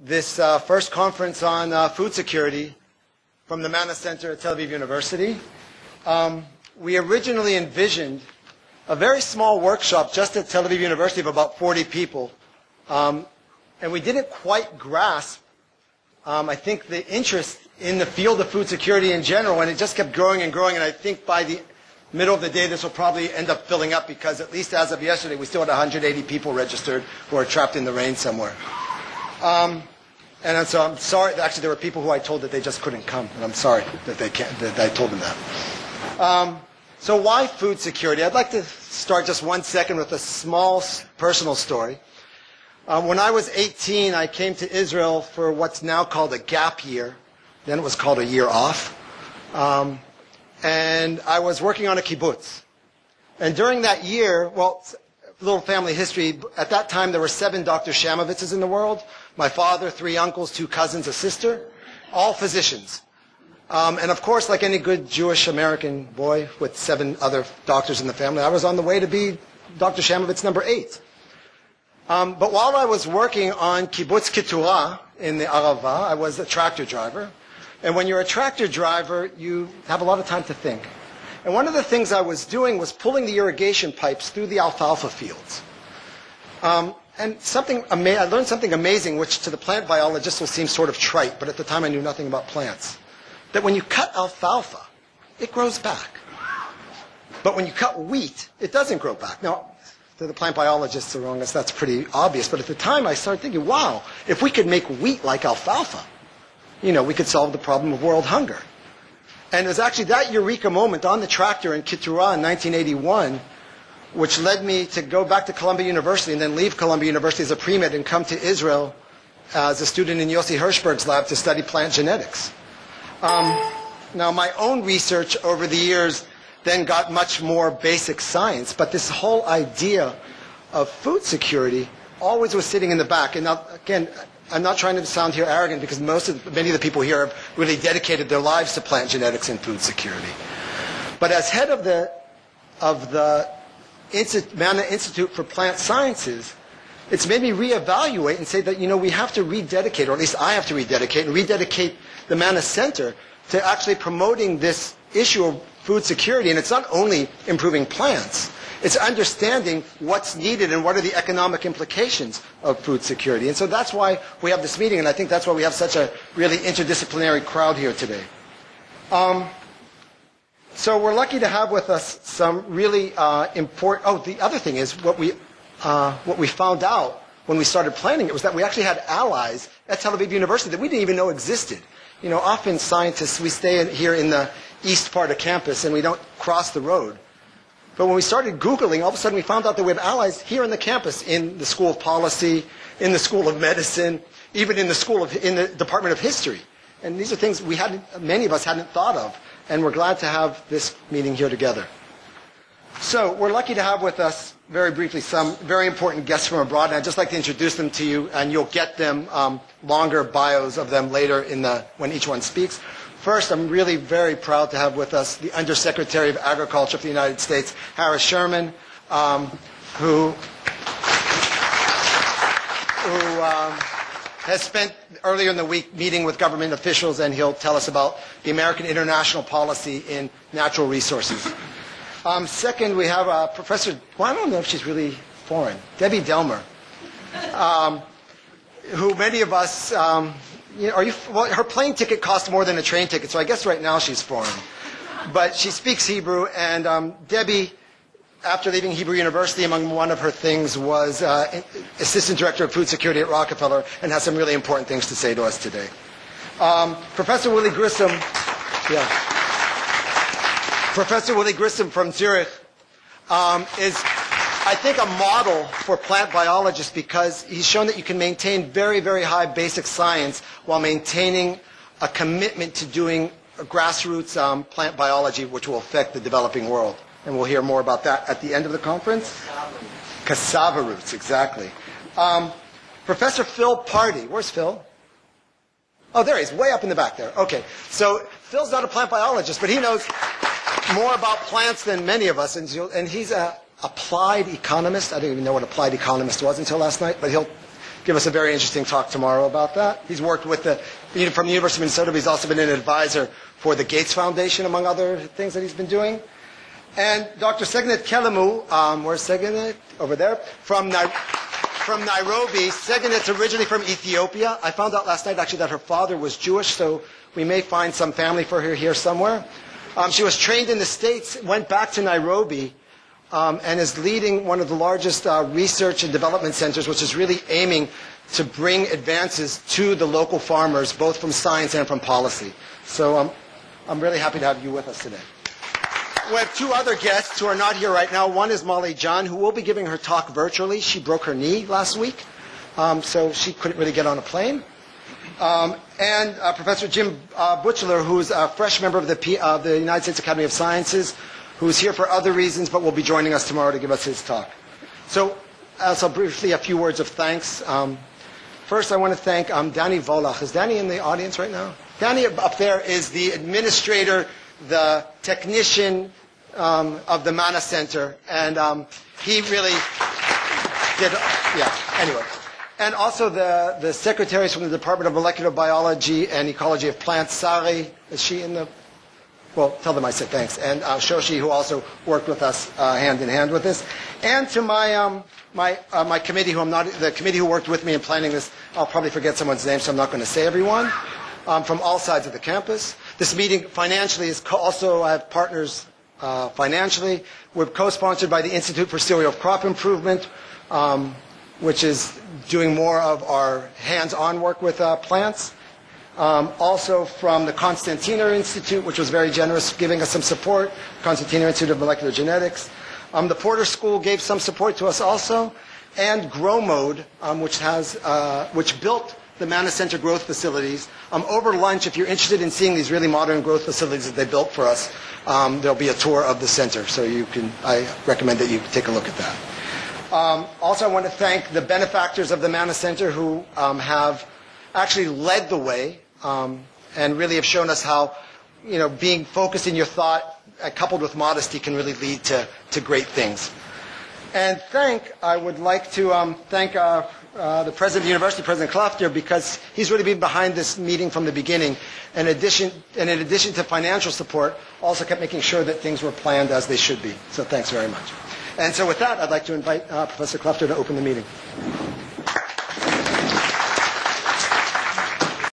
this first conference on food security from the Manna Center at Tel Aviv University. We originally envisioned a very small workshop just at Tel Aviv University of about 40 people. And we didn't quite grasp, I think, the interest in the field of food security in general, and it just kept growing and growing, and I think by the middle of the day this will probably end up filling up because at least as of yesterday we still had 180 people registered who are trapped in the rain somewhere. And so I'm sorry, actually there were people who I told that they just couldn't come, and I'm sorry that I told them that. So why food security? I'd like to start just 1 second with a small personal story. When I was 18, I came to Israel for what's now called a gap year. Then it was called a year off. And I was working on a kibbutz. And during that year, well, a little family history, at that time there were 7 Dr. Chamovitzes in the world. My father, 3 uncles, 2 cousins, a sister, all physicians. And of course, like any good Jewish American boy with 7 other doctors in the family, I was on the way to be Dr. Chamovitz number 8. But while I was working on Kibbutz Keturah in the Arava, I was a tractor driver. And when you're a tractor driver, you have a lot of time to think. And one of the things I was doing was pulling the irrigation pipes through the alfalfa fields. And I learned something amazing, which to the plant biologist will seem sort of trite, but at the time I knew nothing about plants. That when you cut alfalfa, it grows back. But when you cut wheat, it doesn't grow back. Now, to the plant biologists around us, that's pretty obvious. But at the time, I started thinking, wow, if we could make wheat like alfalfa, we could solve the problem of world hunger. And it was actually that eureka moment on the tractor in Keturah in 1981 which led me to go back to Columbia University and then leave Columbia University as a pre-med and come to Israel as a student in Yossi Hirschberg's lab to study plant genetics. Now, my own research over the years then got much more basic science, but this whole idea of food security always was sitting in the back. And now, again, I'm not trying to sound here arrogant because many of the people here have really dedicated their lives to plant genetics and food security. But as head of the Manna Institute for Plant Sciences, it's made me reevaluate and say that, we have to rededicate, or at least I have to rededicate the Manna Center to actually promoting this issue of food security. And it's not only improving plants, it's understanding what's needed and what are the economic implications of food security. And so that's why we have this meeting, and I think that's why we have such a really interdisciplinary crowd here today. So we're lucky to have with us some really important... the other thing is what we found out when we started planning it was that we actually had allies at Tel Aviv University that we didn't even know existed. Often scientists, we stay here in the east part of campus and we don't cross the road. But when we started Googling, all of a sudden we found out that we have allies here in the campus, in the School of Policy, in the School of Medicine, even in the Department of History. And these are things many of us hadn't thought of. And we're glad to have this meeting here together. So we're lucky to have with us, very briefly, some very important guests from abroad. And I'd just like to introduce them to you, and you'll get them longer bios of them later when each one speaks. First, I'm really very proud to have with us the Undersecretary of Agriculture for the United States, Harris Sherman, who has spent earlier in the week meeting with government officials, and he'll tell us about the American international policy in natural resources. Second, we have Professor, I don't know if she's really foreign, Debbie Delmer, who many of us, her plane ticket costs more than a train ticket, so I guess right now she's foreign. But she speaks Hebrew, and Debbie, after leaving Hebrew University, among one of her things was Assistant Director of Food Security at Rockefeller, and has some really important things to say to us today. Professor Willy Grissom from Zurich is, I think, a model for plant biologists because he's shown that you can maintain very, very high basic science while maintaining a commitment to doing grassroots plant biology, which will affect the developing world. And we'll hear more about that at the end of the conference. Cassava roots, exactly. Professor Phil Pardee. Where's Phil? Oh, there he is, way up in the back there. Okay, so Phil's not a plant biologist, but he knows more about plants than many of us. And he's an applied economist. I didn't even know what applied economist was until last night, but he'll give us a very interesting talk tomorrow about that. He's worked with from the University of Minnesota, but he's also been an advisor for the Gates Foundation, among other things that he's been doing. And Dr. Segnet Kelemu, where's Segnet? Over there, from Nairobi. Segnet's originally from Ethiopia. I found out last night, actually, that her father was Jewish, so we may find some family for her here somewhere. She was trained in the States, went back to Nairobi, and is leading one of the largest research and development centers, which is really aiming to bring advances to the local farmers, both from science and from policy. So I'm really happy to have you with us today. We have two other guests who are not here right now. One is Molly John, who will be giving her talk virtually. She broke her knee last week, so she couldn't really get on a plane. And Professor Jim Butchler, who's a fresh member of the United States Academy of Sciences, who's here for other reasons, but will be joining us tomorrow to give us his talk. So, briefly, a few words of thanks. First, I want to thank Danny Volach. Is Danny in the audience right now? Danny up there is the administrator, the technician of the Manna Center, and he really did, anyway. And also the secretaries from the Department of Molecular Biology and Ecology of Plants, Sari, is she in the, well, tell them I said thanks, and Shoshi, who also worked with us hand in hand with this, and to my committee, the committee who worked with me in planning this. I'll probably forget someone's name, so I'm not going to say everyone, from all sides of the campus. This meeting financially is also, I have partners financially. We're co-sponsored by the Institute for Cereal Crop Improvement, which is doing more of our hands-on work with plants. Also from the Constantina Institute, which was very generous, giving us some support, Constantina Institute of Molecular Genetics. The Porter School gave some support to us also, and Grow Mode, which built the Manna Center growth facilities. Over lunch, if you're interested in seeing these really modern growth facilities that they built for us, there'll be a tour of the center, so I recommend that you take a look at that. Also, I want to thank the benefactors of the Manna Center who have actually led the way and really have shown us how, being focused in your thought coupled with modesty can really lead to great things. And I would like to thank the president of the university, President Klafter, because he's really been behind this meeting from the beginning. And in addition to financial support, also kept making sure that things were planned as they should be. So thanks very much. And so with that, I'd like to invite Professor Klafter to open the meeting.